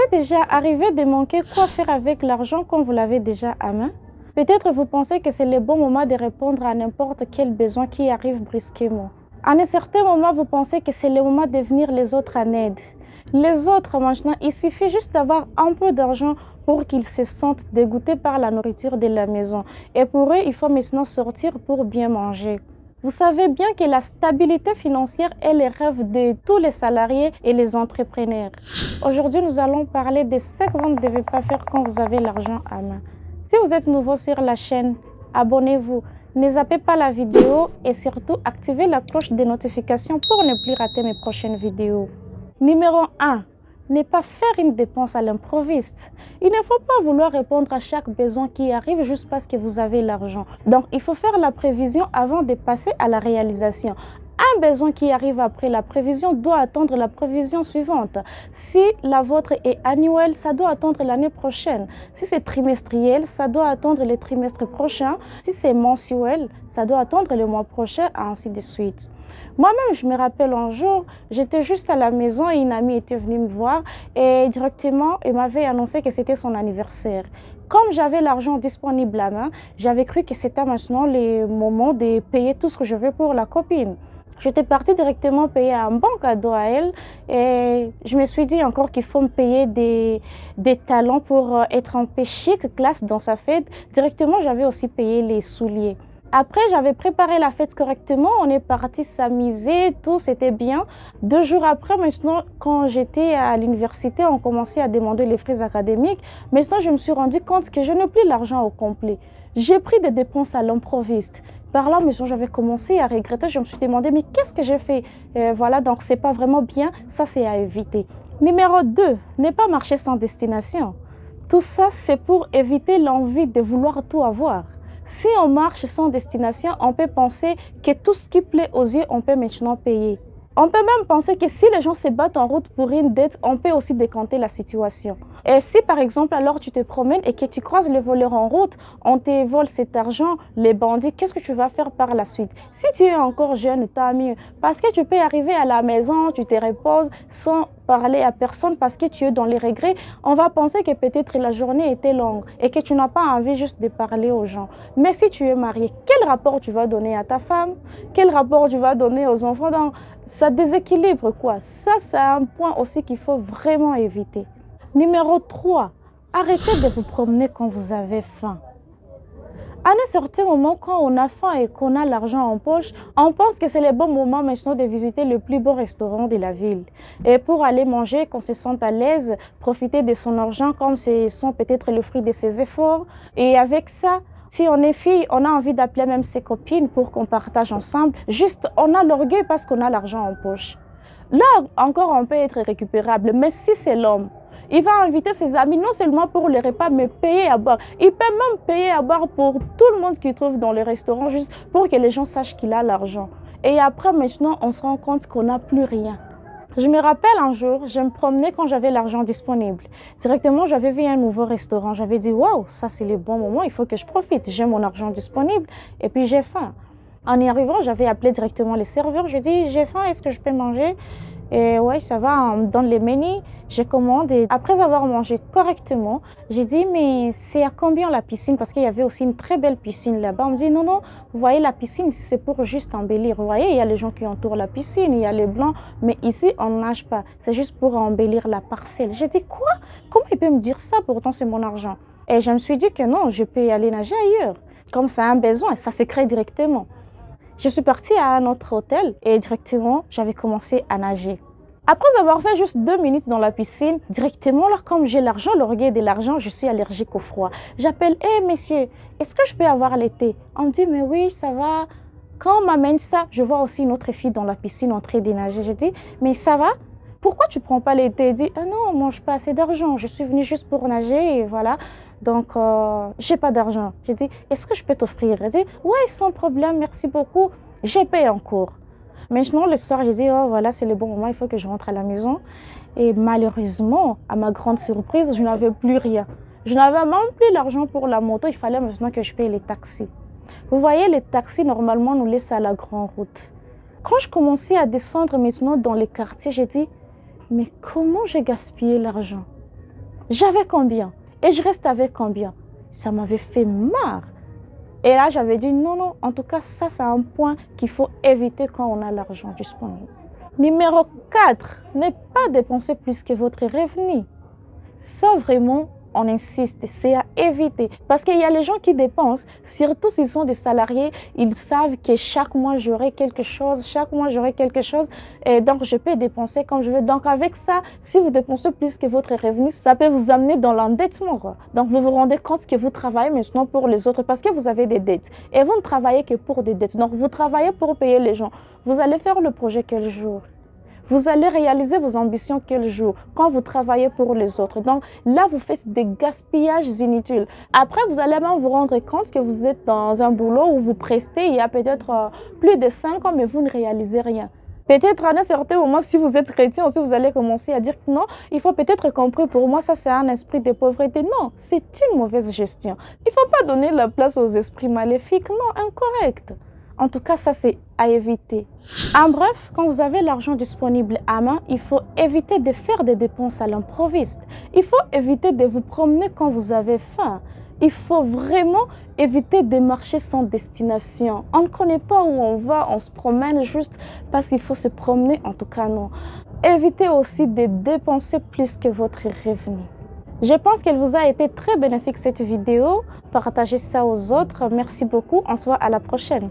est déjà arrivé de manquer quoi faire avec l'argent quand vous l'avez déjà à main? Peut-être vous pensez que c'est le bon moment de répondre à n'importe quel besoin qui arrive brusquement. À un certain moment, vous pensez que c'est le moment de venir les autres en aide. Les autres, maintenant, il suffit juste d'avoir un peu d'argent pour qu'ils se sentent dégoûtés par la nourriture de la maison. Et pour eux, il faut maintenant sortir pour bien manger. Vous savez bien que la stabilité financière est le rêve de tous les salariés et les entrepreneurs. Aujourd'hui, nous allons parler de ce que vous ne devez pas faire quand vous avez l'argent à main. Si vous êtes nouveau sur la chaîne, abonnez-vous. Ne zappez pas la vidéo et surtout activez la cloche de notification pour ne plus rater mes prochaines vidéos. Numéro 1. Ne pas faire une dépense à l'improviste. Il ne faut pas vouloir répondre à chaque besoin qui arrive juste parce que vous avez l'argent. Donc, il faut faire la prévision avant de passer à la réalisation. Un besoin qui arrive après la prévision doit attendre la prévision suivante. Si la vôtre est annuelle, ça doit attendre l'année prochaine. Si c'est trimestriel, ça doit attendre le trimestre prochain. Si c'est mensuel, ça doit attendre le mois prochain, ainsi de suite. Moi-même, je me rappelle un jour, j'étais juste à la maison et une amie était venue me voir et directement, elle m'avait annoncé que c'était son anniversaire. Comme j'avais l'argent disponible à main, j'avais cru que c'était maintenant le moment de payer tout ce que je veux pour la copine. J'étais partie directement payer un bon cadeau à elle et je me suis dit encore qu'il faut me payer des talons pour être un peu chic, classe dans sa fête. Directement, j'avais aussi payé les souliers. Après, j'avais préparé la fête correctement, on est parti s'amuser, tout c'était bien. 2 jours après, maintenant, quand j'étais à l'université, on commençait à demander les frais académiques. Maintenant, je me suis rendu compte que je n'ai plus l'argent au complet. J'ai pris des dépenses à l'improviste. Par là, maintenant, j'avais commencé à regretter. Je me suis demandé, mais qu'est-ce que j'ai fait? Voilà, donc c'est pas vraiment bien. Ça, c'est à éviter. Numéro 2, ne pas marcher sans destination. Tout ça, c'est pour éviter l'envie de vouloir tout avoir. Si on marche sans destination, on peut penser que tout ce qui plaît aux yeux, on peut maintenant payer. On peut même penser que si les gens se battent en route pour une dette, on peut aussi décanter la situation. Et si par exemple, alors tu te promènes et que tu croises les voleurs en route, on te vole cet argent, les bandits, qu'est-ce que tu vas faire par la suite? Si tu es encore jeune, tant mieux. Parce que tu peux arriver à la maison, tu te reposes sans parler à personne parce que tu es dans les regrets. On va penser que peut-être la journée était longue et que tu n'as pas envie juste de parler aux gens. Mais si tu es marié, quel rapport tu vas donner à ta femme? Quel rapport tu vas donner aux enfants? Donc, ça déséquilibre quoi. Ça, c'est un point aussi qu'il faut vraiment éviter. Numéro 3, arrêtez de vous promener quand vous avez faim. À un certain moment, quand on a faim et qu'on a l'argent en poche, on pense que c'est le bon moment maintenant de visiter le plus beau restaurant de la ville. Et pour aller manger, qu'on se sente à l'aise, profiter de son argent comme ce sont peut-être le fruit de ses efforts. Et avec ça, si on est fille, on a envie d'appeler même ses copines pour qu'on partage ensemble. Juste, on a l'orgueil parce qu'on a l'argent en poche. Là, encore, on peut être récupérable. Mais si c'est l'homme, il va inviter ses amis non seulement pour les repas, mais payer à boire. Il peut même payer à boire pour tout le monde qu'il trouve dans les restaurants, juste pour que les gens sachent qu'il a l'argent. Et après, maintenant, on se rend compte qu'on n'a plus rien. Je me rappelle un jour, je me promenais quand j'avais l'argent disponible. Directement, j'avais vu un nouveau restaurant. J'avais dit, waouh, ça c'est le bon moment, il faut que je profite. J'ai mon argent disponible et puis j'ai faim. En y arrivant, j'avais appelé directement les serveurs. Je dis, j'ai faim, est-ce que je peux manger? Et ouais, ça va, on me donne les menus, je commande et après avoir mangé correctement, j'ai dit mais c'est à combien la piscine? Parce qu'il y avait aussi une très belle piscine là-bas. On me dit non, non, vous voyez la piscine, c'est pour juste embellir. Vous voyez, il y a les gens qui entourent la piscine, il y a les blancs, mais ici on ne nage pas, c'est juste pour embellir la parcelle. J'ai dit quoi? Comment il peut me dire ça? Pourtant c'est mon argent. Et je me suis dit que non, je peux y aller nager ailleurs. Comme ça a un besoin, ça se crée directement. Je suis partie à un autre hôtel et directement, j'avais commencé à nager. Après avoir fait juste 2 minutes dans la piscine, directement, là, comme j'ai l'argent, l'orgueil de l'argent, je suis allergique au froid. J'appelle, hé messieurs, est-ce que je peux avoir l'été? On me dit, mais oui, ça va. Quand on m'amène ça, je vois aussi une autre fille dans la piscine en train de nager. Je dis, mais ça va? Pourquoi tu ne prends pas l'été? Elle dit, ah non, moi je n'ai pas assez d'argent, je suis venue juste pour nager et voilà. Donc, j'ai pas d'argent. J'ai dit, est-ce que je peux t'offrir? Elle dit, ouais, sans problème, merci beaucoup. J'ai payé en cours. Maintenant, le soir, j'ai dit, oh voilà, c'est le bon moment, il faut que je rentre à la maison. Et malheureusement, à ma grande surprise, je n'avais plus rien. Je n'avais même plus l'argent pour la moto, il fallait maintenant que je paye les taxis. Vous voyez, les taxis, normalement, nous laissent à la grande route. Quand je commençais à descendre maintenant dans les quartiers, j'ai dit, mais comment j'ai gaspillé l'argent? J'avais combien? Et je reste avec combien? Ça m'avait fait marre. Et là, j'avais dit non, non, en tout cas, ça, c'est un point qu'il faut éviter quand on a l'argent disponible. Numéro 4, ne pas dépenser plus que votre revenu. Ça, vraiment, on insiste, c'est à éviter. Parce qu'il y a les gens qui dépensent, surtout s'ils sont des salariés, ils savent que chaque mois, j'aurai quelque chose, et donc je peux dépenser comme je veux. Donc avec ça, si vous dépensez plus que votre revenu, ça peut vous amener dans l'endettement. Donc vous vous rendez compte que vous travaillez maintenant pour les autres parce que vous avez des dettes. Et vous ne travaillez que pour des dettes. Donc vous travaillez pour payer les gens. Vous allez faire le projet quel jour? Vous allez réaliser vos ambitions quel jour quand vous travaillez pour les autres. Donc là, vous faites des gaspillages inutiles. Après, vous allez même vous rendre compte que vous êtes dans un boulot où vous prestez il y a peut-être plus de 5 ans, mais vous ne réalisez rien. Peut-être à un certain moment, si vous êtes chrétien aussi, vous allez commencer à dire que non, il faut peut-être comprendre, pour moi, ça c'est un esprit de pauvreté. Non, c'est une mauvaise gestion. Il ne faut pas donner la place aux esprits maléfiques. Non, incorrect. En tout cas, ça c'est à éviter. En bref, quand vous avez l'argent disponible à main, il faut éviter de faire des dépenses à l'improviste. Il faut éviter de vous promener quand vous avez faim. Il faut vraiment éviter de marcher sans destination. On ne connaît pas où on va, on se promène juste parce qu'il faut se promener, en tout cas non. Évitez aussi de dépenser plus que votre revenu. Je pense qu'elle vous a été très bénéfique cette vidéo. Partagez ça aux autres. Merci beaucoup. On se voit à la prochaine.